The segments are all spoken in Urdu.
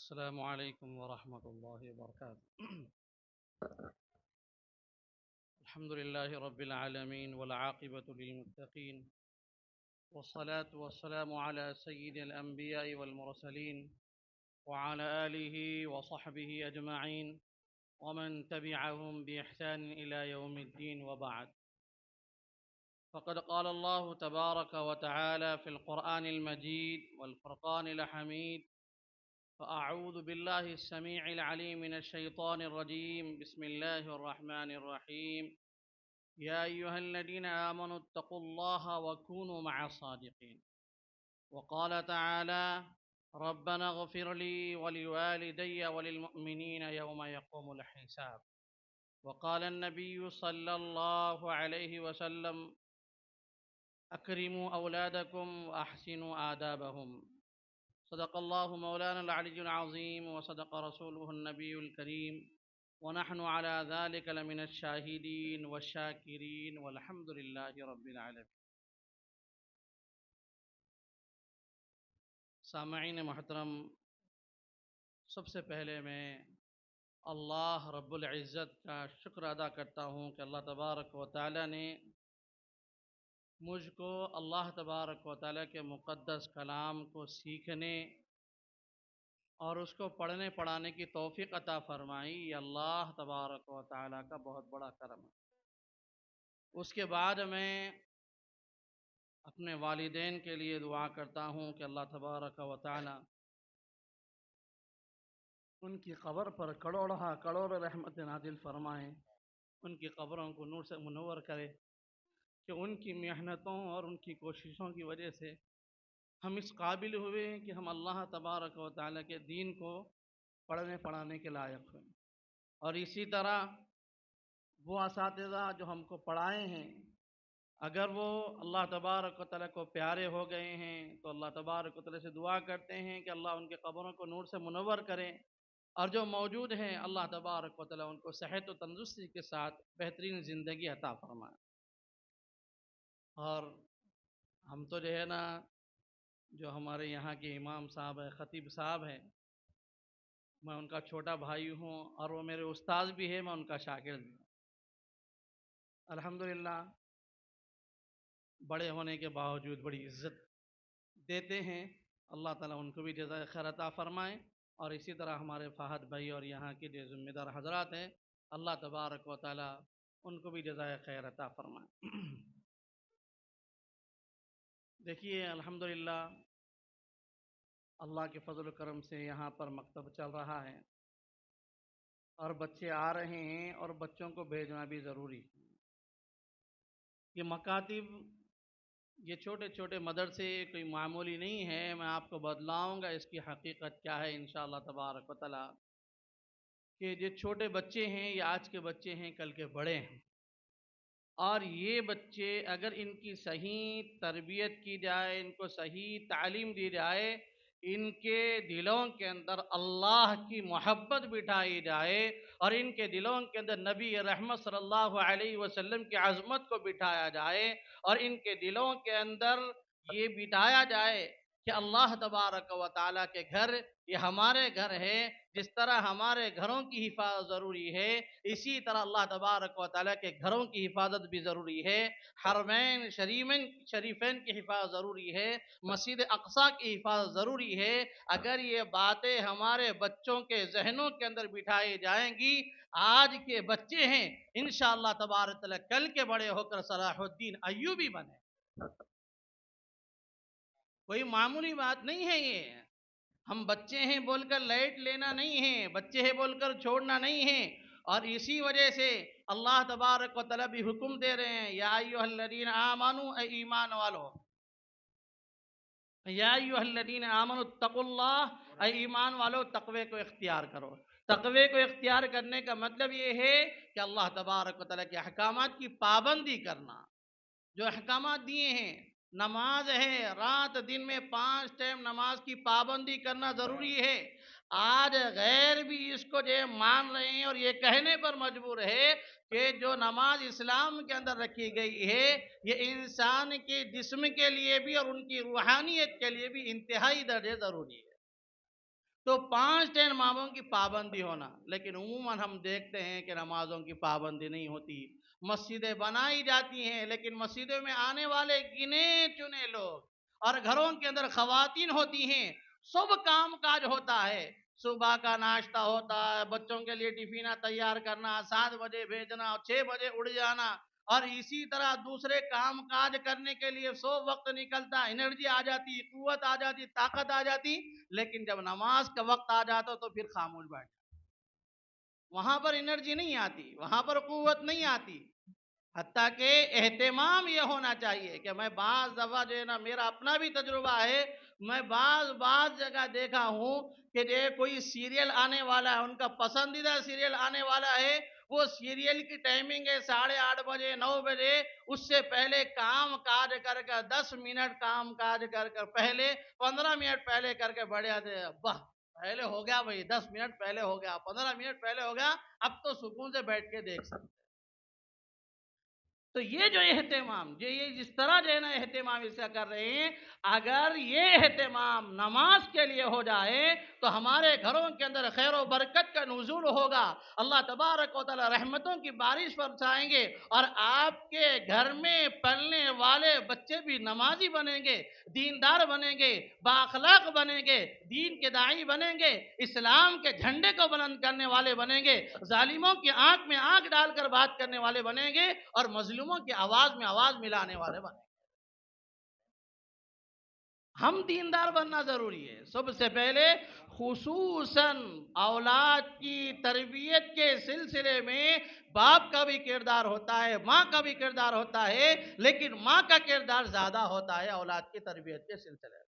السلام عليكم ورحمة الله وبركاته. الحمد لله رب العالمين والعاقبة للمتقين، والصلاة والسلام على سيد الأنبياء والمرسلين وعلى آله وصحبه أجمعين ومن تبعهم بإحسان إلى يوم الدين، وبعد. فقد قال الله تبارك وتعالى في القرآن المجيد والفرقان الحميد: فأعوذ بالله السميع العليم من الشيطان الرجيم. بسم الله الرحمن الرحيم. يا أيها الذين آمنوا اتقوا الله وكونوا مع الصادقين. وقال تعالى: ربنا اغفر لي ولوالدي وللمؤمنين يوم يقوم الحساب. وقال النبي صلى الله عليه وسلم: أكرموا أولادكم وأحسنوا آدابهم. صدق الله مولانا العلي العظيم وصدق رسوله النبي الكريم، ونحن على ذلك لمن الشاهدين والشاكرين والحمد لله رب العالمين. سامعین محترم، سب سے پہلے میں اللہ رب العزت کا شکر ادا کرتا ہوں کہ اللہ تبارک و تعالی نے مجھ کو اللہ تبارک و تعالی کے مقدس کلام کو سیکھنے اور اس کو پڑھنے پڑھانے کی توفیق عطا فرمائی. یہ اللہ تبارک و تعالی کا بہت بڑا کرم ہے. اس کے بعد میں اپنے والدین کے لیے دعا کرتا ہوں کہ اللہ تبارک و تعالی ان کی قبر پر کروڑ رحمت نازل فرمائیں، ان کی قبروں کو نور سے منور کرے کہ ان کی محنتوں اور ان کی کوششوں کی وجہ سے ہم اس قابل ہوئے ہیں کہ ہم اللہ تبارک و تعالی کے دین کو پڑھنے پڑھانے کے لائق ہوئے. اور اسی طرح وہ اساتذہ جو ہم کو پڑھائے ہیں، اگر وہ اللہ تبارک و تعالی کو پیارے ہو گئے ہیں تو اللہ تبارک و تعالی سے دعا کرتے ہیں کہ اللہ ان کے قبروں کو نور سے منور کریں، اور جو موجود ہیں اللہ تبارک و تعالی ان کو صحت و تندرستی کے ساتھ بہترین زندگی عطا فرمائے. اور ہم تو جو ہے نا، جو ہمارے یہاں کے امام صاحب ہیں، خطیب صاحب ہیں، میں ان کا چھوٹا بھائی ہوں اور وہ میرے استاذ بھی ہیں، میں ان کا شاگرد بھی ہوں. الحمدللہ بڑے ہونے کے باوجود بڑی عزت دیتے ہیں. اللہ تعالیٰ ان کو بھی جزائے خیر عطا فرمائیں. اور اسی طرح ہمارے فہد بھائی اور یہاں کے جو ذمہ دار حضرات ہیں، اللہ تبارک و تعالیٰ ان کو بھی جزائے خیر عطا فرمائیں. دیکھیے الحمدللہ اللہ کے فضل و کرم سے یہاں پر مکتب چل رہا ہے اور بچے آ رہے ہیں، اور بچوں کو بھیجنا بھی ضروری ہے. یہ مکاتب، یہ چھوٹے چھوٹے مدرسے کوئی معمولی نہیں ہے. میں آپ کو بتلاؤں گا اس کی حقیقت کیا ہے انشاءاللہ تبارک و تعالی. کہ جو چھوٹے بچے ہیں یہ آج کے بچے ہیں، کل کے بڑے ہیں. اور یہ بچے اگر ان کی صحیح تربیت کی جائے، ان کو صحیح تعلیم دی جائے، ان کے دلوں کے اندر اللہ کی محبت بٹھائی جائے، اور ان کے دلوں کے اندر نبی رحمت صلی اللہ علیہ وسلم کی عظمت کو بٹھایا جائے، اور ان کے دلوں کے اندر یہ بٹھایا جائے کہ اللہ تبارک و تعالیٰ کے گھر یہ ہمارے گھر ہے. جس طرح ہمارے گھروں کی حفاظت ضروری ہے، اسی طرح اللہ تبارک و تعالیٰ کے گھروں کی حفاظت بھی ضروری ہے. حرمین شریفین کی حفاظت ضروری ہے. مسجد اقصی کی حفاظت ضروری ہے. اگر یہ باتیں ہمارے بچوں کے ذہنوں کے اندر بٹھائی جائیں گی، آج کے بچے ہیں انشاءاللہ تبارک تعالیٰ کل کے بڑے ہو کر صلاح الدین ایوبی بنے. کوئی معمولی بات نہیں ہے یہ. ہم بچے ہیں بول کر لائٹ لینا نہیں ہے، بچے ہیں بول کر چھوڑنا نہیں ہے. اور اسی وجہ سے اللہ تبارک و تعالیٰ بھی حکم دے رہے ہیں: یا ایھا الذین آمنوا، اے ایمان والو، یا ایھا الذین آمنوا اتقوا اللہ، اے ایمان والو تقوی کو اختیار کرو. تقوی کو اختیار کرنے کا مطلب یہ ہے کہ اللہ تبارک و تعالیٰ کے احکامات کی پابندی کرنا. جو احکامات دیے ہیں، نماز ہے، رات دن میں 5 ٹائم نماز کی پابندی کرنا ضروری ہے. آج غیر بھی اس کو جو مان رہے ہیں اور یہ کہنے پر مجبور ہے کہ جو نماز اسلام کے اندر رکھی گئی ہے یہ انسان کے جسم کے لیے بھی اور ان کی روحانیت کے لیے بھی انتہائی درجے ضروری ہے. تو 5 ٹائم نمازوں کی پابندی ہونا، لیکن عموماً ہم دیکھتے ہیں کہ نمازوں کی پابندی نہیں ہوتی، مسجدیں بنائی جاتی ہیں لیکن مسجدوں میں آنے والے گنے چنے لوگ، اور گھروں کے اندر خواتین ہوتی ہیں، سب کام کاج ہوتا ہے، صبح کا ناشتہ ہوتا ہے، بچوں کے لیے ٹفینہ تیار کرنا، 7 بجے بھیجنا، 6 بجے اڑ جانا، اور اسی طرح دوسرے کام کاج کرنے کے لیے سو وقت نکلتا، انرجی آ جاتی، قوت آ جاتی، طاقت آ جاتی، لیکن جب نماز کا وقت آ جاتا تو پھر خاموش بیٹھ جاتا، وہاں پر انرجی نہیں آتی، وہاں پر قوت نہیں آتی۔ حتیٰ کہ اہتمام یہ ہونا چاہیے کہ میں بعض دفعہ جو ہے نا، میرا اپنا بھی تجربہ ہے، میں بعض جگہ دیکھا ہوں کہ جو کوئی سیریل آنے والا ہے، ان کا پسندیدہ سیریل آنے والا ہے، وہ سیریل کی ٹائمنگ ہے 8:30 بجے 9 بجے، اس سے پہلے کام کاج کر کر 10 منٹ کام کاج کر کر پہلے 15 منٹ پہلے کر کے بڑھ جاتے ہیں، واہ پہلے ہو گیا بھائی، 10 منٹ پہلے ہو گیا، 15 منٹ پہلے ہو گیا، اب تو سکون سے بیٹھ کے دیکھ سکتے۔ تو یہ جو اہتمام، یہ جس طرح جو ہے نا اہتمام اس کا کر رہے ہیں، اگر یہ اہتمام نماز کے لیے ہو جائے تو ہمارے گھروں کے اندر خیر و برکت کا نزول ہوگا، اللہ تبارک و تعالی رحمتوں کی بارش برسائیں گے، اور آپ کے گھر میں پلنے والے بچے بھی نمازی بنیں گے، دیندار بنیں گے، بااخلاق بنیں گے، دین کے داعی بنیں گے، اسلام کے جھنڈے کو بلند کرنے والے بنیں گے، ظالموں کی آنکھ میں آنکھ ڈال کر بات کرنے والے بنیں گے، اور مظلوموں کی آواز میں آواز ملانے والے بنیں گے۔ ہم دیندار بننا ضروری ہے، سب سے پہلے خصوصاً اولاد کی تربیت کے سلسلے میں باپ کا بھی کردار ہوتا ہے، ماں کا بھی کردار ہوتا ہے، لیکن ماں کا کردار زیادہ ہوتا ہے اولاد کی تربیت کے سلسلے میں۔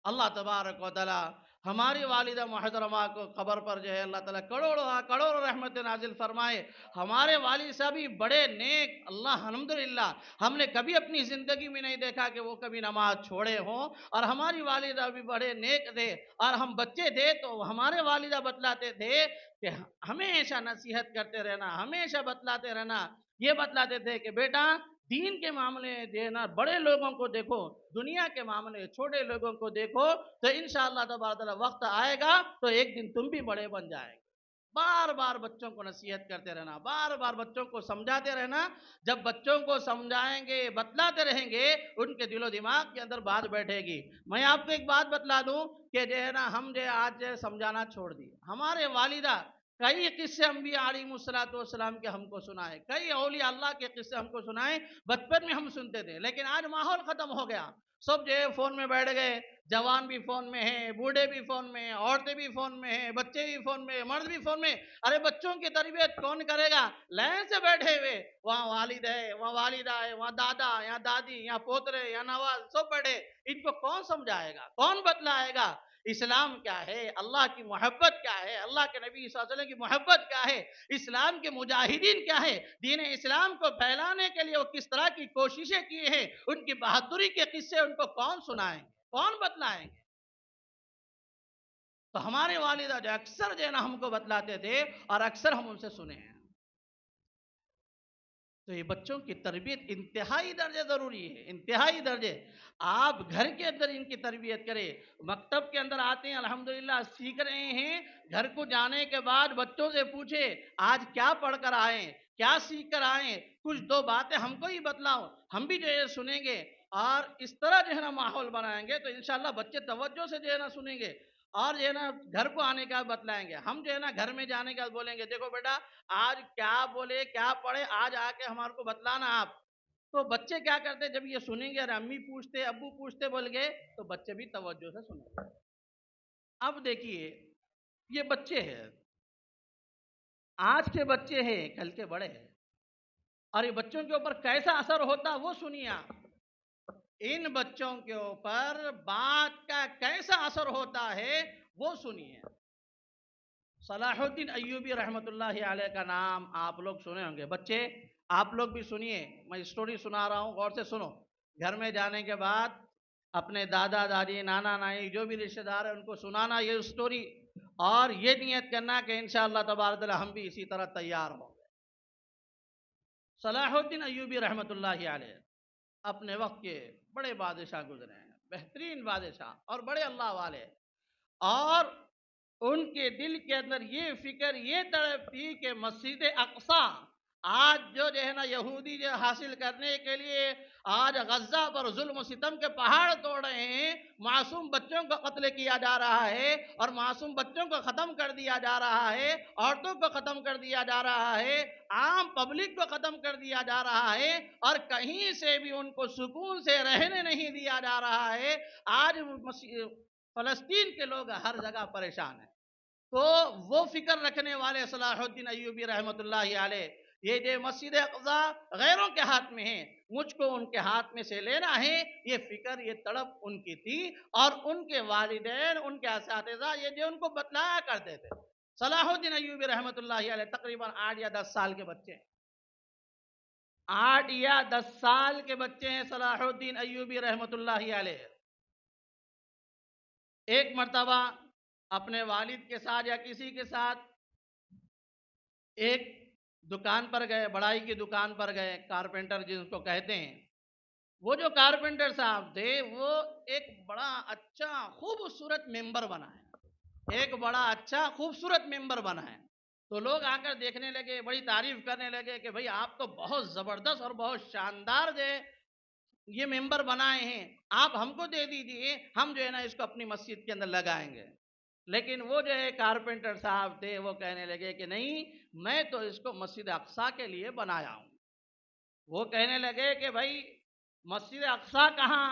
اللہ تبارک و تعالی ہماری والدہ محترمہ کو قبر پر جو ہے اللہ تعالیٰ کروڑوں رحمت نازل فرمائے۔ ہمارے والد صاحب بھی بڑے نیک، اللہ الحمدللہ ہم نے کبھی اپنی زندگی میں نہیں دیکھا کہ وہ کبھی نماز چھوڑے ہوں، اور ہماری والدہ بھی بڑے نیک تھے، اور ہم بچے تھے تو ہمارے والدہ بتلاتے تھے کہ ہمیشہ نصیحت کرتے رہنا، ہمیشہ بتلاتے رہنا، یہ بتلاتے تھے کہ بیٹا دین کے معاملے دینا بڑے لوگوں کو دیکھو، دنیا کے معاملے چھوٹے لوگوں کو دیکھو، تو انشاءاللہ تبارک و تعالی وقت آئے گا تو ایک دن تم بھی بڑے بن جائیں گے۔ بار بار بچوں کو نصیحت کرتے رہنا، بار بار بچوں کو سمجھاتے رہنا، جب بچوں کو سمجھائیں گے، بتلاتے رہیں گے، ان کے دل و دماغ کے اندر بات بیٹھے گی۔ میں آپ کو ایک بات بتلا دوں کہ جو ہے نا ہم جو آج جو سمجھانا چھوڑ دی، ہمارے والدہ کئی قصے انبیاء علیہ السلام کے ہم کو سنائے، کئی اولیاء اللہ کے قصے ہم کو سنائے، بچپن میں ہم سنتے تھے، لیکن آج ماحول ختم ہو گیا، سب جو ہے فون میں بیٹھ گئے، جوان بھی فون میں ہیں، بوڑھے بھی فون میں ہیں، عورتیں بھی فون میں ہیں، بچے بھی فون میں ہیں، مرد بھی فون میں۔ ارے بچوں کی تربیت کون کرے گا؟ لائن سے بیٹھے ہوئے، وہاں والد ہے، وہاں والدہ ہے، وہاں دادا یا دادی یا پوترے یا نواز سب بیٹھے، ان کو کون سمجھائے گا، کون بتلائے گا؟ اسلام کیا ہے، اللہ کی محبت کیا ہے، اللہ کے نبی صلی اللہ علیہ وسلم کی محبت کیا ہے، اسلام کے مجاہدین کیا ہے، دین اسلام کو پھیلانے کے لیے وہ کس طرح کی کوششیں کیے ہیں، ان کی بہادری کے قصے ان کو کون سنائیں گے، کون بتلائیں گے؟ تو ہمارے والدہ جو اکثر جو ہے نا ہم کو بتلاتے تھے، اور اکثر ہم ان سے سنے ہیں۔ تو یہ بچوں کی تربیت انتہائی درجے ضروری ہے، انتہائی درجے۔ آپ گھر کے اندر ان کی تربیت کریں، مکتب کے اندر آتے ہیں الحمدللہ سیکھ رہے ہیں، گھر کو جانے کے بعد بچوں سے پوچھے آج کیا پڑھ کر آئیں، کیا سیکھ کر آئیں، کچھ دو باتیں ہم کو ہی بتلاؤ، ہم بھی جو ہے سنیں گے، اور اس طرح جو ہے نا ماحول بنائیں گے تو انشاءاللہ بچے توجہ سے جو ہے نا سنیں گے، اور جو ہے نا گھر کو آنے کا بتلائیں گے، ہم جو ہے نا گھر میں جانے کا بولیں گے دیکھو بیٹا آج کیا بولے کیا پڑھے آج آ کے ہمارے کو بتلانا آپ۔ تو بچے کیا کرتے جب یہ سنیں گے، ارے امی پوچھتے ابو پوچھتے بول گئے، تو بچے بھی توجہ سے سنیں گے۔ اب دیکھیے یہ بچے ہیں، آج کے بچے ہیں کل کے بڑے ہیں، اور یہ بچوں کے اوپر کیسا اثر ہوتا وہ سنیے آپ، ان بچوں کے اوپر بات کا کیسا اثر ہوتا ہے وہ سنیے۔ صلاح الدین ایوبی رحمت اللہ علیہ کا نام آپ لوگ سنے ہوں گے، بچے آپ لوگ بھی سنیے، میں اسٹوری سنا رہا ہوں غور سے سنو، گھر میں جانے کے بعد اپنے دادا دادی نانا نانی جو بھی رشتہ دار ہیں ان کو سنانا یہ اسٹوری، اور یہ نیت کرنا کہ انشاءاللہ تبارک اللہ ہم بھی اسی طرح تیار ہوں گے۔ صلاح الدین ایوبی رحمت اللہ علیہ اپنے وقت کے بڑے بادشاہ گزرے ہیں، بہترین بادشاہ اور بڑے اللہ والے، اور ان کے دل کے اندر یہ فکر، یہ تڑپ تھی کہ مسجد اقصی آج جو ہے نا یہودی جو حاصل کرنے کے لیے آج غزہ پر ظلم و ستم کے پہاڑ توڑ رہے ہیں، معصوم بچوں کو قتل کیا جا رہا ہے اور معصوم بچوں کو ختم کر دیا جا رہا ہے، عورتوں کو ختم کر دیا جا رہا ہے، عام پبلک کو ختم کر دیا جا رہا ہے، اور کہیں سے بھی ان کو سکون سے رہنے نہیں دیا جا رہا ہے۔ آج فلسطین کے لوگ ہر جگہ پریشان ہیں۔ تو وہ فکر رکھنے والے صلاح الدین ایوبی رحمۃ اللہ علیہ، یہ جو مسجد اقصی غیروں کے ہاتھ میں ہے، مجھ کو ان کے ہاتھ میں سے لینا ہے، یہ فکر، یہ تڑپ ان کی تھی، اور ان کے والدین، ان کے اساتذہ یہ جو ان کو بتلایا کرتے تھے۔ صلاح الدین ایوبی رحمۃ اللہ علیہ تقریباً 8 یا 10 سال کے بچے ہیں، 8 یا 10 سال کے بچے ہیں صلاح الدین ایوبی رحمۃ اللہ علیہ۔ ایک مرتبہ اپنے والد کے ساتھ یا کسی کے ساتھ ایک دکان پر گئے، بڑائی کی دکان پر گئے، کارپینٹر جس کو کہتے ہیں۔ وہ جو کارپینٹر صاحب تھے وہ ایک بڑا اچھا خوبصورت ممبر بنائے، ایک بڑا اچھا خوبصورت ممبر بنائے۔ تو لوگ آ کر دیکھنے لگے، بڑی تعریف کرنے لگے کہ بھئی آپ تو بہت زبردست اور بہت شاندار جو ہے یہ ممبر بنائے ہیں، آپ ہم کو دے دیجئے، ہم جو ہے نا اس کو اپنی مسجد کے اندر لگائیں گے۔ لیکن وہ جو ہے کارپینٹر صاحب تھے، وہ کہنے لگے کہ نہیں، میں تو اس کو مسجد اقصی کے لیے بنایا ہوں۔ وہ کہنے لگے کہ بھائی مسجد اقصی کہاں،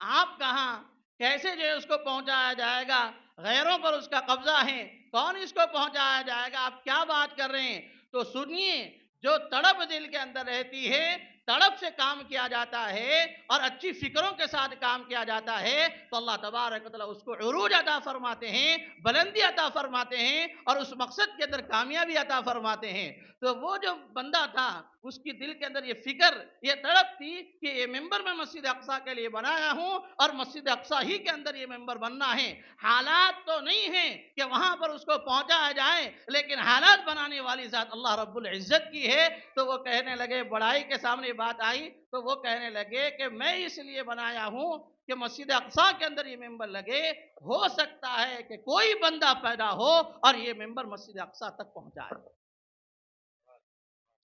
آپ کہاں، کیسے جو ہے اس کو پہنچایا جائے گا؟ غیروں پر اس کا قبضہ ہے، کون اس کو پہنچایا جائے گا؟ آپ کیا بات کر رہے ہیں؟ تو سنیے، جو تڑپ دل کے اندر رہتی ہے، تڑپ سے کام کیا جاتا ہے اور اچھی فکروں کے ساتھ کام کیا جاتا ہے تو اللہ تبارک و تعالیٰ اس کو عروج عطا فرماتے ہیں، بلندی عطا فرماتے ہیں، اور اس مقصد کے اندر کامیابی عطا فرماتے ہیں۔ تو وہ جو بندہ تھا، اس کی دل کے اندر یہ فکر، یہ تڑپ تھی کہ یہ ممبر میں مسجد اقصی کے لیے بنایا ہوں اور مسجد اقصی ہی کے اندر یہ ممبر بننا ہے۔ حالات تو نہیں ہیں کہ وہاں پر اس کو پہنچایا جائے، لیکن حالات بنانے والی ذات اللہ رب العزت کی ہے۔ تو وہ کہنے لگے، بڑائی کے سامنے بات آئی تو وہ کہنے لگے کہ میں اس لیے بنایا ہوں کہ مسجد اقصی کے اندر یہ ممبر لگے، ہو سکتا ہے کہ کوئی بندہ پیدا ہو اور یہ ممبر مسجد اقصی تک پہنچائے۔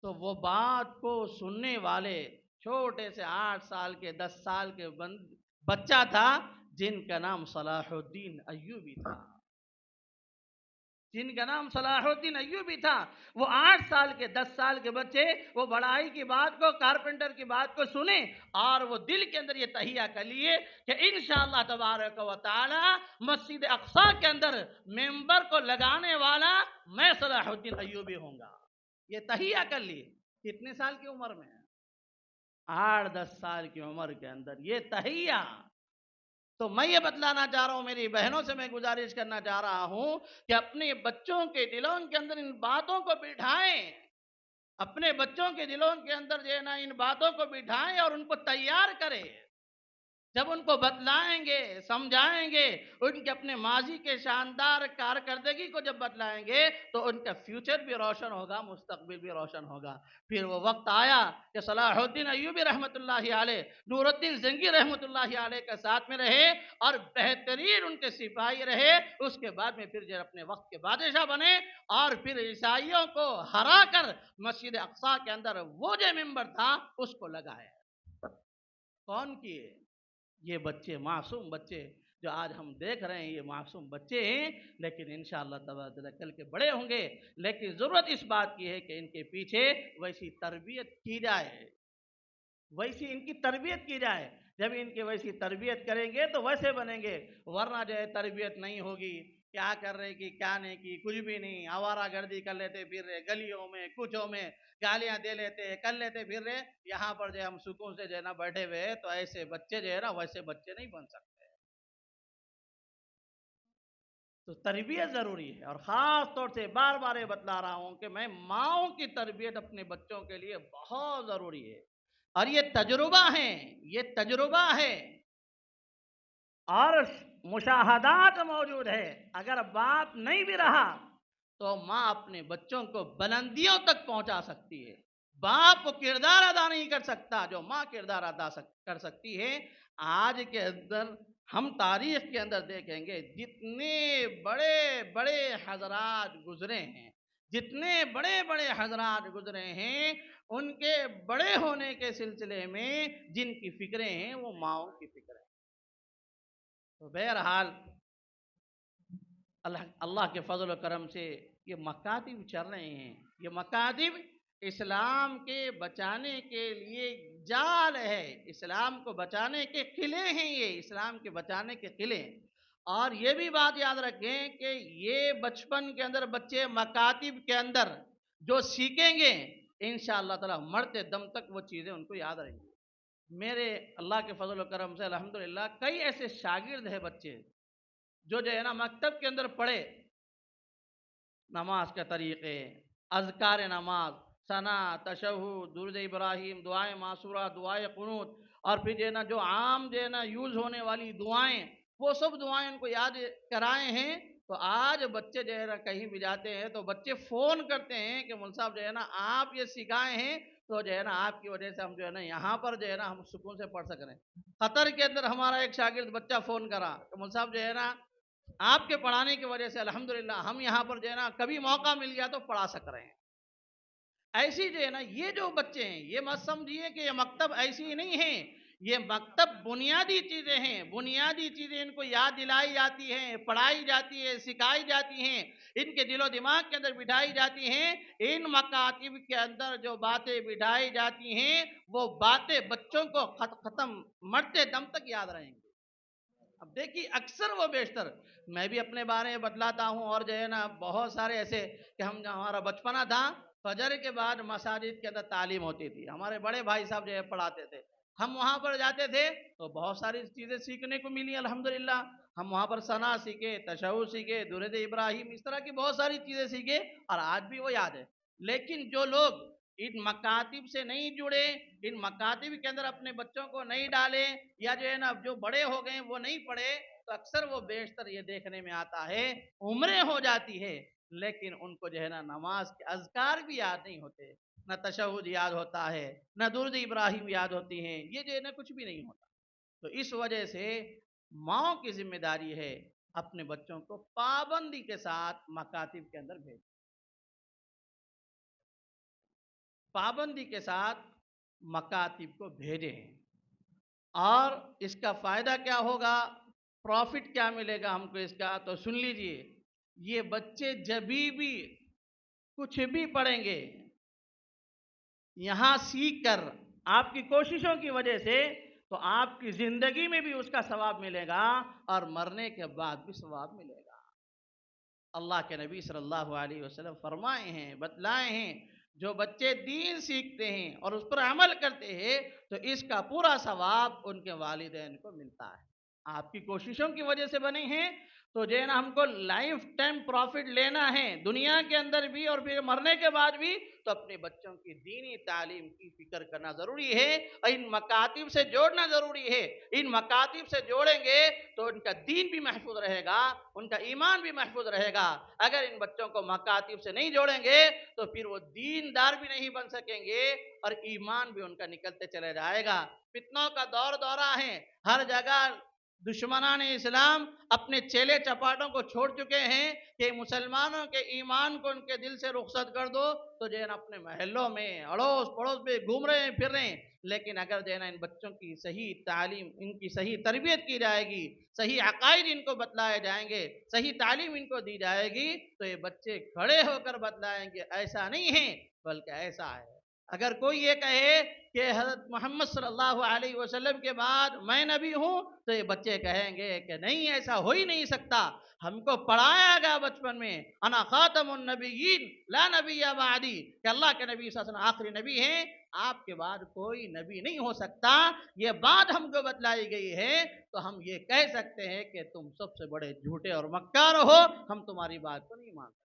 تو وہ بات کو سننے والے چھوٹے سے 8 سال کے 10 سال کے بچہ تھا، جن کا نام صلاح الدین ایوبی تھا، جن کا نام صلاح الدین ایوبی تھا۔ وہ 8 سال کے 10 سال کے بچے وہ بڑائی کی بات کو، کارپینٹر کی بات کو سنے اور وہ دل کے اندر یہ تہیہ کر لیے کہ انشاءاللہ تبارک و تعالی مسجد اقصی کے اندر ممبر کو لگانے والا میں صلاح الدین ایوبی ہوں گا۔ یہ تہیہ کر لیے، کتنے سال کی عمر میں؟ 8-10 سال کی عمر کے اندر یہ تہیہ۔ تو میں یہ بتلانا چاہ رہا ہوں، میری بہنوں سے میں گزارش کرنا چاہ رہا ہوں کہ اپنے بچوں کے دلوں کے اندر ان باتوں کو بٹھائیں، اپنے بچوں کے دلوں کے اندر جو ہے نا ان باتوں کو بٹھائیں اور ان کو تیار کریں۔ جب ان کو بتلائیں گے، سمجھائیں گے، ان کے اپنے ماضی کے شاندار کارکردگی کو جب بتلائیں گے تو ان کا فیوچر بھی روشن ہوگا، مستقبل بھی روشن ہوگا۔ پھر وہ وقت آیا کہ صلاح الدین ایوبی رحمۃ اللہ علیہ نور الدین زنگی رحمۃ اللہ علیہ کے ساتھ میں رہے اور بہترین ان کے سپاہی رہے۔ اس کے بعد میں پھر جو اپنے وقت کے بادشاہ بنے اور پھر عیسائیوں کو ہرا کر مسجد اقصی کے اندر وہ جو ممبر تھا اس کو لگایا۔ کون کیے؟ یہ بچے، معصوم بچے جو آج ہم دیکھ رہے ہیں، یہ معصوم بچے ہیں، لیکن انشاءاللہ تبارک کل کے بڑے ہوں گے۔ لیکن ضرورت اس بات کی ہے کہ ان کے پیچھے ویسی تربیت کی جائے، ویسی ان کی تربیت کی جائے۔ جب ان کی ویسی تربیت کریں گے تو ویسے بنیں گے، ورنہ جو ہے تربیت نہیں ہوگی، کیا کر رہے کی کیا نہیں کی کچھ بھی نہیں، آوارہ گردی کر لیتے پھر رہے گلیوں میں، کچھوں میں گالیاں دے لیتے، کر لیتے پھر رہے، یہاں پر جو ہم سکون سے جو ہے نا بیٹھے ہوئے ہیں۔ تو ایسے بچے جو ہے نا ویسے بچے نہیں بن سکتے۔ تو تربیت ضروری ہے، اور خاص طور سے بار بار یہ بتلا رہا ہوں کہ میں ماؤں کی تربیت اپنے بچوں کے لیے بہت ضروری ہے، اور یہ تجربہ ہے، یہ تجربہ ہے اور مشاہدات موجود ہے۔ اگر باپ نہیں بھی رہا تو ماں اپنے بچوں کو بلندیوں تک پہنچا سکتی ہے۔ باپ وہ کردار ادا نہیں کر سکتا جو ماں کردار ادا کر سکتی ہے۔ آج کے اندر ہم تاریخ کے اندر دیکھیں گے جتنے بڑے بڑے حضرات گزرے ہیں، جتنے بڑے بڑے حضرات گزرے ہیں، ان کے بڑے ہونے کے سلسلے میں جن کی فکریں ہیں وہ ماؤں کی فکریں ہیں۔ تو بہرحال اللہ کے فضل و کرم سے یہ مکاتب چل رہے ہیں، یہ مکاتب اسلام کے بچانے کے لیے جال ہے، اسلام کو بچانے کے قلعے ہیں، یہ اسلام کے بچانے کے قلعے ہیں۔ اور یہ بھی بات یاد رکھیں کہ یہ بچپن کے اندر بچے مکاتب کے اندر جو سیکھیں گے انشاءاللہ تعالی مرتے دم تک وہ چیزیں ان کو یاد رہیں گی۔ میرے اللہ کے فضل و کرم سے الحمدللہ کئی ایسے شاگرد ہیں بچے جو ہے نا مکتب کے اندر پڑھے، نماز کے طریقے، اذکار نماز، ثنا، تشہد، درود ابراہیم، دعائیں معصورہ، دعائیں قنوت، اور پھر جو ہے نا جو عام جو ہے نا یوز ہونے والی دعائیں، وہ سب دعائیں ان کو یاد کرائے ہیں۔ تو آج بچے جو ہے نا کہیں بھی جاتے ہیں تو بچے فون کرتے ہیں کہ مول صاحب جو ہے نا آپ یہ سکھائے ہیں تو جو ہے نا آپ کی وجہ سے ہم جو ہے نا یہاں پر جو ہے نا ہم سکون سے پڑھ سک رہے ہیں۔ قطر کے اندر ہمارا ایک شاگرد بچہ فون کرا کہ مول صاحب جو ہے نا آپ کے پڑھانے کی وجہ سے الحمدللہ ہم یہاں پر جو ہے نا کبھی موقع مل گیا تو پڑھا سک رہے ہیں۔ ایسی جو ہے نا یہ جو بچے ہیں یہ مت سمجھیے کہ یہ مکتب ایسی نہیں ہیں، یہ مکتب بنیادی چیزیں ہیں، بنیادی چیزیں ان کو یاد دلائی جاتی ہیں، پڑھائی جاتی ہے، سکھائی جاتی ہیں، ان کے دل و دماغ کے اندر بٹھائی جاتی ہیں۔ ان مکاتب کے اندر جو باتیں بٹھائی جاتی ہیں وہ باتیں بچوں کو ختم مرتے دم تک یاد رہیں گی۔ اب دیکھیے اکثر و بیشتر میں بھی اپنے بارے میں بتلاتا ہوں، اور جو ہے نا بہت سارے ایسے کہ ہمارا بچپنا تھا، فجر کے بعد مساجد کے اندر تعلیم ہوتی تھی، ہمارے بڑے بھائی صاحب جو ہے پڑھاتے تھے، ہم وہاں پر جاتے تھے تو بہت ساری چیزیں سیکھنے کو ملی الحمدللہ۔ ہم وہاں پر ثنا سیکھے، تشہد سیکھے، درود ابراہیم، اس طرح کی بہت ساری چیزیں سیکھے، اور آج بھی وہ یاد ہے۔ لیکن جو لوگ ان مکاتب سے نہیں جڑے، ان مکاتب کے اندر اپنے بچوں کو نہیں ڈالے، یا جو ہے نا جو بڑے ہو گئے وہ نہیں پڑھے، تو اکثر وہ بیشتر یہ دیکھنے میں آتا ہے عمریں ہو جاتی ہے لیکن ان کو جو ہے نا نماز کے اذکار بھی یاد نہیں ہوتے، نہ تشہد یاد ہوتا ہے، نہ درود ابراہیم یاد ہوتی ہیں، یہ جو ہے نا کچھ بھی نہیں ہوتا۔ تو اس وجہ سے ماؤں کی ذمہ داری ہے اپنے بچوں کو پابندی کے ساتھ مکاتب کے اندر بھیج، پابندی کے ساتھ مکاتب کو بھیجیں۔ اور اس کا فائدہ کیا ہوگا، پروفٹ کیا ملے گا ہم کو اس کا، تو سن لیجئے، یہ بچے جبھی بھی کچھ بھی پڑھیں گے یہاں سیکھ کر آپ کی کوششوں کی وجہ سے، تو آپ کی زندگی میں بھی اس کا ثواب ملے گا اور مرنے کے بعد بھی ثواب ملے گا۔ اللہ کے نبی صلی اللہ علیہ وسلم فرمائے ہیں، بتلائے ہیں، جو بچے دین سیکھتے ہیں اور اس پر عمل کرتے ہیں تو اس کا پورا ثواب ان کے والدین کو ملتا ہے۔ آپ کی کوششوں کی وجہ سے بنے ہیں تو جو ہے نا ہم کو لائف ٹائم پروفٹ لینا ہے دنیا کے اندر بھی اور پھر مرنے کے بعد بھی، تو اپنے بچوں کی دینی تعلیم کی فکر کرنا ضروری ہے اور ان مکاتب سے جوڑنا ضروری ہے۔ ان مکاتب سے جوڑیں گے تو ان کا دین بھی محفوظ رہے گا، ان کا ایمان بھی محفوظ رہے گا۔ اگر ان بچوں کو مکاتب سے نہیں جوڑیں گے تو پھر وہ دیندار بھی نہیں بن سکیں گے اور ایمان بھی ان کا نکلتے چلے جائے گا۔ فتنوں کا دور دورہ ہے، ہر جگہ دشمنان اسلام اپنے چیلے چپاٹوں کو چھوڑ چکے ہیں کہ مسلمانوں کے ایمان کو ان کے دل سے رخصت کر دو، تو جو ہے نا اپنے محلوں میں اڑوس پڑوس میں گھوم رہے ہیں پھر رہے ہیں۔ لیکن اگر جو ہے نا ان بچوں کی صحیح تعلیم، ان کی صحیح تربیت کی جائے گی، صحیح عقائد ان کو بتلائے جائیں گے، صحیح تعلیم ان کو دی جائے گی، تو یہ بچے کھڑے ہو کر بتلائیں گے ایسا نہیں ہے بلکہ ایسا ہے۔ اگر کوئی یہ کہے کہ حضرت محمد صلی اللہ علیہ وسلم کے بعد میں نبی ہوں، تو یہ بچے کہیں گے کہ نہیں، ایسا ہو ہی نہیں سکتا، ہم کو پڑھایا گیا بچپن میں انا خاتم النبیین لا نبی بعدی، کہ اللہ کے نبی صلی اللہ علیہ وسلم آخری نبی ہیں، آپ کے بعد کوئی نبی نہیں ہو سکتا، یہ بات ہم کو بتلائی گئی ہے، تو ہم یہ کہہ سکتے ہیں کہ تم سب سے بڑے جھوٹے اور مکار ہو، ہم تمہاری بات کو نہیں مانتے۔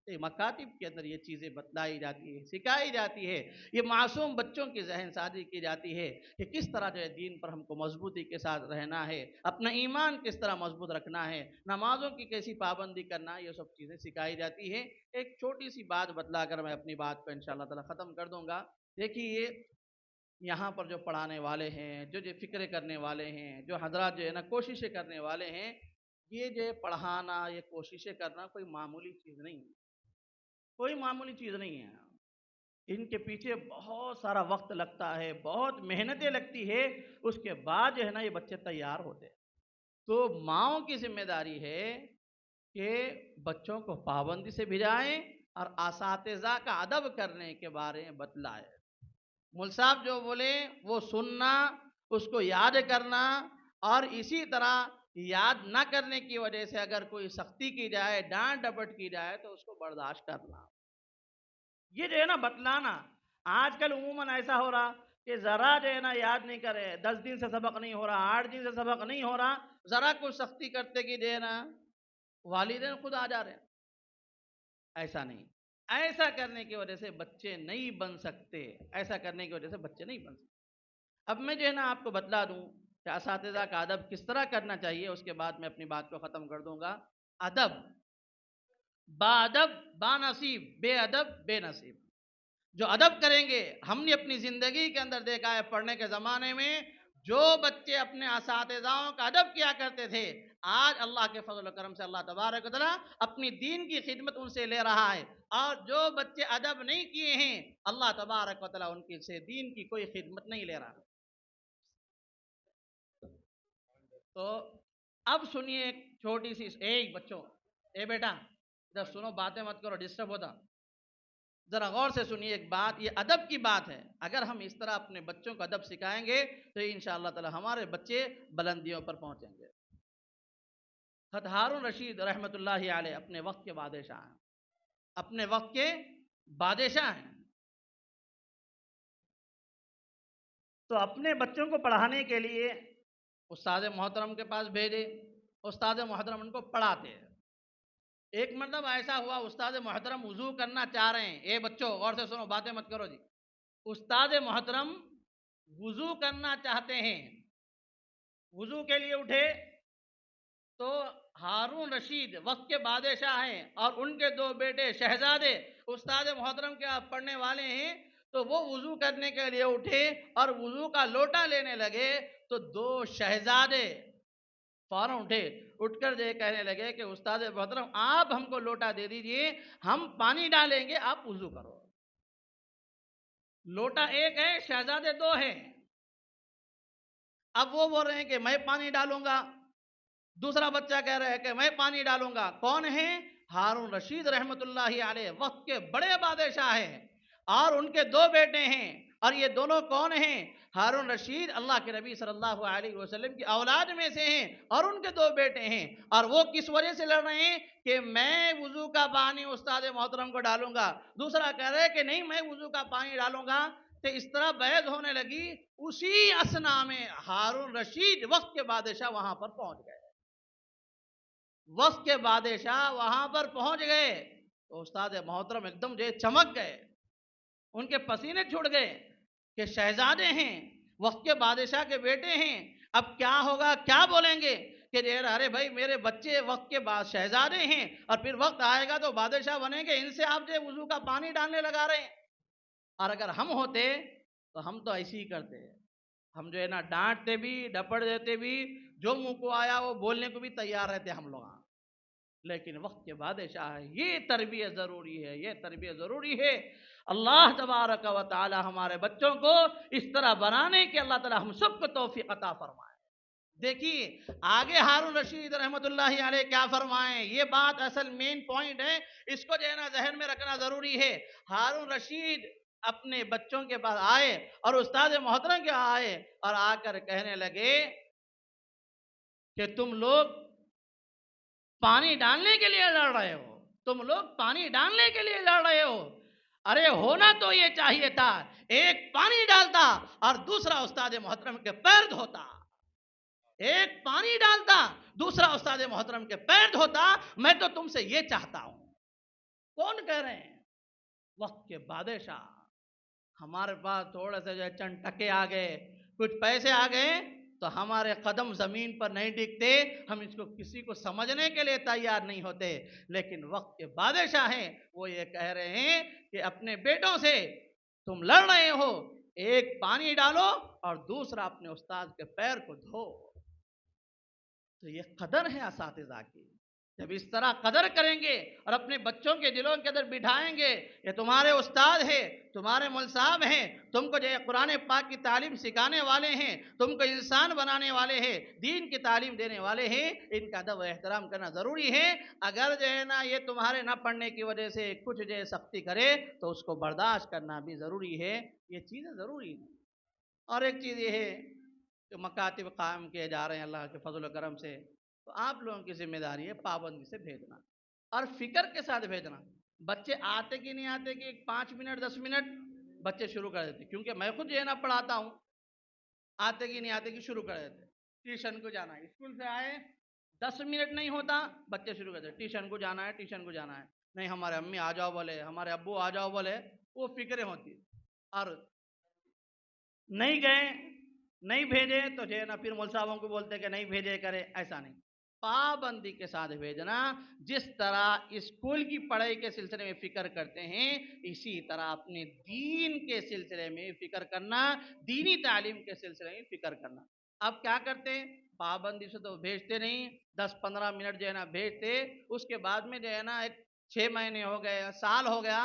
مکاتب کے اندر یہ چیزیں بتلائی جاتی ہے، سکھائی جاتی ہے، یہ معصوم بچوں کی ذہن سازی کی جاتی ہے کہ کس طرح جو ہے دین پر ہم کو مضبوطی کے ساتھ رہنا ہے، اپنا ایمان کس طرح مضبوط رکھنا ہے، نمازوں کی کیسی پابندی کرنا ہے، یہ سب چیزیں سکھائی جاتی ہے۔ ایک چھوٹی سی بات بتلا کر میں اپنی بات کو انشاءاللہ تعالی ختم کر دوں گا۔ دیکھیے یہاں پر جو پڑھانے والے ہیں، جو فکر کرنے والے ہیں، جو حضرات جو ہے نا کوششیں کرنے والے ہیں، یہ جو پڑھانا، یہ کوششیں کرنا کوئی معمولی چیز نہیں ہے، کوئی معمولی چیز نہیں ہے۔ ان کے پیچھے بہت سارا وقت لگتا ہے، بہت محنتیں لگتی ہے، اس کے بعد جو ہے نا یہ بچے تیار ہوتے ہیں۔ تو ماؤں کی ذمہ داری ہے کہ بچوں کو پابندی سے بھجائیں اور اساتذہ کا ادب کرنے کے بارے میں بتلائیں۔ مول صاحب جو بولے وہ سننا، اس کو یاد کرنا، اور اسی طرح یاد نہ کرنے کی وجہ سے اگر کوئی سختی کی جائے، ڈانٹ ڈپٹ کی جائے تو اس کو برداشت کرنا، یہ جو ہے نا بتلانا۔ آج کل عموماً ایسا ہو رہا کہ ذرا جو ہے نا یاد نہیں کرے، 10 دن سے سبق نہیں ہو رہا، 8 دن سے سبق نہیں ہو رہا، ذرا کوئی سختی کرتے کہ جو ہے نا والدین خود آ جا رہے ہیں۔ ایسا نہیں، ایسا کرنے کی وجہ سے بچے نہیں بن سکتے، ایسا کرنے کی وجہ سے بچے نہیں بن سکتے۔ اب میں جو ہے نا آپ کو بتلا دوں کہ اساتذہ کا ادب کس طرح کرنا چاہیے، اس کے بعد میں اپنی بات کو ختم کر دوں گا۔ ادب، با ادب با نصیب، بے ادب بے نصیب۔ جو ادب کریں گے، ہم نے اپنی زندگی کے اندر دیکھا ہے، پڑھنے کے زمانے میں جو بچے اپنے اساتذاؤں کا ادب کیا کرتے تھے، آج اللہ کے فضل و کرم سے اللہ تبارک و تعالیٰ اپنی دین کی خدمت ان سے لے رہا ہے، اور جو بچے ادب نہیں کیے ہیں، اللہ تبارک و تعالیٰ ان کی سے دین کی کوئی خدمت نہیں لے رہا۔ تو اب سنیے ایک چھوٹی سی، بچوں، اے بیٹا ادھر سنو، باتیں مت کرو، ڈسٹرب ہوتا۔ ذرا غور سے سنیے ایک بات، یہ ادب کی بات ہے۔ اگر ہم اس طرح اپنے بچوں کو ادب سکھائیں گے تو انشاءاللہ تعالی ہمارے بچے بلندیوں پر پہنچیں گے۔ ہارون رشید رحمت اللہ علیہ اپنے وقت کے بادشاہ ہیں، اپنے وقت کے بادشاہ ہیں۔ تو اپنے بچوں کو پڑھانے کے لیے استاد محترم کے پاس بھیجے، استاد محترم ان کو پڑھاتے ہیں۔ ایک مرتبہ ایسا ہوا، استاد محترم وضو کرنا چاہ رہے ہیں، اے بچوں غور سے سنو، باتیں مت کرو جی۔ استاد محترم وضو کرنا چاہتے ہیں، وضو کے لیے اٹھے تو ہارون رشید وقت کے بادشاہ ہیں اور ان کے 2 بیٹے شہزادے استاد محترم کے آپ پڑھنے والے ہیں، تو وہ وضو کرنے کے لیے اٹھے اور وضو کا لوٹا لینے لگے تو 2 شہزادے فوراً اٹھے، اٹھ کر یہ کہنے لگے کہ استاد محترم آپ ہم کو لوٹا دے دیجئے، ہم پانی ڈالیں گے، آپ وضو کرو۔ لوٹا ایک ہے، شہزادے 2 ہیں۔ اب وہ بول رہے ہیں کہ میں پانی ڈالوں گا، دوسرا بچہ کہہ رہا ہے کہ میں پانی ڈالوں گا۔ کون ہے؟ ہارون رشید رحمت اللہ علیہ، وقت کے بڑے بادشاہ ہیں، اور ان کے 2 بیٹے ہیں، اور یہ دونوں کون ہیں؟ ہارون رشید اللہ کے نبی صلی اللہ علیہ وسلم کی اولاد میں سے ہیں، اور ان کے 2 بیٹے ہیں، اور وہ کس وجہ سے لڑ رہے ہیں کہ میں وضو کا پانی استاد محترم کو ڈالوں گا، دوسرا کہہ رہا ہے کہ نہیں میں وضو کا پانی ڈالوں گا۔ تو اس طرح بحث ہونے لگی، اسی اثنا میں ہارون رشید وقت کے بادشاہ وہاں پر پہنچ گئے، وقت کے بادشاہ وہاں پر پہنچ گئے تو استاد محترم ایک دم جو چمک گئے، ان کے پسینے چھوڑ گئے کہ شہزادے ہیں، وقت کے بادشاہ کے بیٹے ہیں، اب کیا ہوگا، کیا بولیں گے کہ ارے بھائی میرے بچے وقت کے بعد شہزادے ہیں اور پھر وقت آئے گا تو بادشاہ بنیں گے، ان سے آپ جو وضو کا پانی ڈالنے لگا رہے ہیں۔ اور اگر ہم ہوتے تو ہم تو ایسے ہی کرتے، ہم جو ہے نا ڈانٹتے بھی، ڈپڑ دیتے بھی، جو منہ کو آیا وہ بولنے کو بھی تیار رہتے ہم لوگ۔ لیکن وقت کے بادشاہ ہے، یہ تربیت ضروری ہے، یہ تربیت ضروری ہے۔ اللہ تبارک و تعالی ہمارے بچوں کو اس طرح بنانے کے اللہ تعالی ہم سب کو توفیق عطا فرمائے۔ دیکھیے آگے ہارون رشید رحمت اللہ علیہ کیا فرمائیں، یہ بات اصل مین پوائنٹ ہے، اس کو جو ہے نا ذہن میں رکھنا ضروری ہے۔ ہارون رشید اپنے بچوں کے پاس آئے اور استاد محترم کے آئے اور آ کر کہنے لگے کہ تم لوگ پانی ڈالنے کے لیے لڑ رہے ہو، تم لوگ پانی ڈالنے کے لیے لڑ رہے ہو، ارے ہونا تو یہ چاہیے تھا ایک پانی ڈالتا اور دوسرا استاد محترم کے پیر دھوتا، ایک پانی ڈالتا دوسرا استاد محترم کے پیر دھوتا، میں تو تم سے یہ چاہتا ہوں۔ کون کہہ رہے ہیں؟ وقت کے بادشاہ۔ ہمارے پاس تھوڑے سے جو چند ٹکے آ گئے، کچھ پیسے آ گئے تو ہمارے قدم زمین پر نہیں ٹکتے، ہم اس کو کسی کو سمجھنے کے لیے تیار نہیں ہوتے۔ لیکن وقت کے بادشاہ ہیں، وہ یہ کہہ رہے ہیں کہ اپنے بیٹوں سے تم لڑ رہے ہو، ایک پانی ڈالو اور دوسرا اپنے استاد کے پیر کو دھو. تو یہ قدر ہے اساتذہ کی. جب اس طرح قدر کریں گے اور اپنے بچوں کے دلوں کے اندر بٹھائیں گے یہ تمہارے استاد ہیں، تمہارے مول صاحب ہیں، تم کو جو قرآن پاک کی تعلیم سکھانے والے ہیں، تم کو انسان بنانے والے ہیں، دین کی تعلیم دینے والے ہیں، ان کا ادب و احترام کرنا ضروری ہے. اگر جو ہے نا یہ تمہارے نہ پڑھنے کی وجہ سے کچھ جو ہے سختی کرے تو اس کو برداشت کرنا بھی ضروری ہے. یہ چیزیں ضروری ہیں. اور ایک چیز یہ ہے کہ مکاتب قائم کیے جا رہے ہیں اللہ کے فضل و کرم سے، تو آپ لوگوں کی ذمہ داری ہے پابندی سے بھیجنا اور فکر کے ساتھ بھیجنا. بچے آتے کہ نہیں آتے کہ 5 منٹ 10 منٹ بچے شروع کر دیتے، کیونکہ میں خود جو ہے نا پڑھاتا ہوں. آتے کہ نہیں آتے کہ شروع کر دیتے. ٹیوشن کو جانا ہے، اسکول سے آئے 10 منٹ نہیں ہوتا بچے شروع کر دیتے ٹیوشن کو جانا ہے، ٹیوشن کو جانا ہے. نہیں ہمارے امی آ جاؤ بولے، ہمارے ابو آ جاؤ بولے، وہ فکریں ہوتی. اور نہیں گئے، نہیں بھیجے تو جو ہے نا پھر مول صاحبوں کو بولتے کہ نہیں بھیجے کرے. ایسا نہیں، پابندی کے ساتھ بھیجنا. جس طرح اسکول کی پڑھائی کے سلسلے میں فکر کرتے ہیں اسی طرح اپنے دین کے سلسلے میں فکر کرنا، دینی تعلیم کے سلسلے میں فکر کرنا. اب کیا کرتے ہیں، پابندی سے تو بھیجتے نہیں، 10 15 منٹ جو ہے نا بھیجتے، اس کے بعد میں جو ہے نا 6 مہینے ہو گئے، سال ہو گیا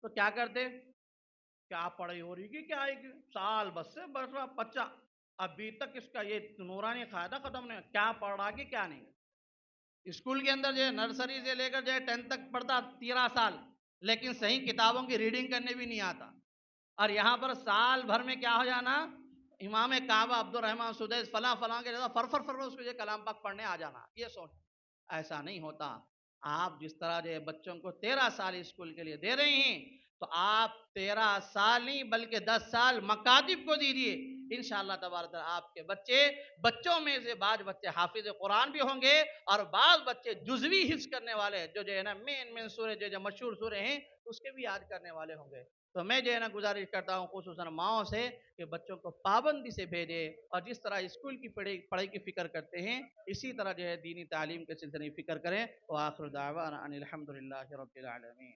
تو کیا کرتے، کیا پڑھائی ہو رہی کیا ہے کہ سال بس سے بس بچہ ابھی تک اس کا یہ نورانی قاعدہ ختم نہیں، کیا پڑھ رہا کہ کیا نہیں. اسکول کے اندر جو ہے نرسری سے لے کر جو ہے 10 تک پڑھتا 13 سال، لیکن صحیح کتابوں کی ریڈنگ کرنے بھی نہیں آتا. اور یہاں پر سال بھر میں کیا ہو جانا، امام کعبہ عبد الرحمن سدیس فلاں فلاں کے جیسا فر فر فر اس کو یہ کلام پاک پڑھنے آ جانا. یہ سوچ ایسا نہیں ہوتا. آپ جس طرح جو بچوں کو 13 سال اسکول کے لیے دے رہے ہیں تو آپ 13 سال نہیں بلکہ 10 سال مکاتب کو دیجیے. انشاءاللہ تبارک تعالیٰ آپ کے بچوں میں سے بعض بچے حافظ قرآن بھی ہوں گے اور بعض بچے جزوی حفظ کرنے والے جو ہے نا مین سورے جو مشہور سورے ہیں اس کے بھی یاد کرنے والے ہوں گے. تو میں جو ہے نا گزارش کرتا ہوں خصوصاً ماؤں سے کہ بچوں کو پابندی سے بھیجے اور جس طرح اسکول کی پڑھائی کی فکر کرتے ہیں اسی طرح جو ہے دینی تعلیم کے سلسلے میں فکر کریں. وآخر دعوانا ان الحمدللہ رب العالمین.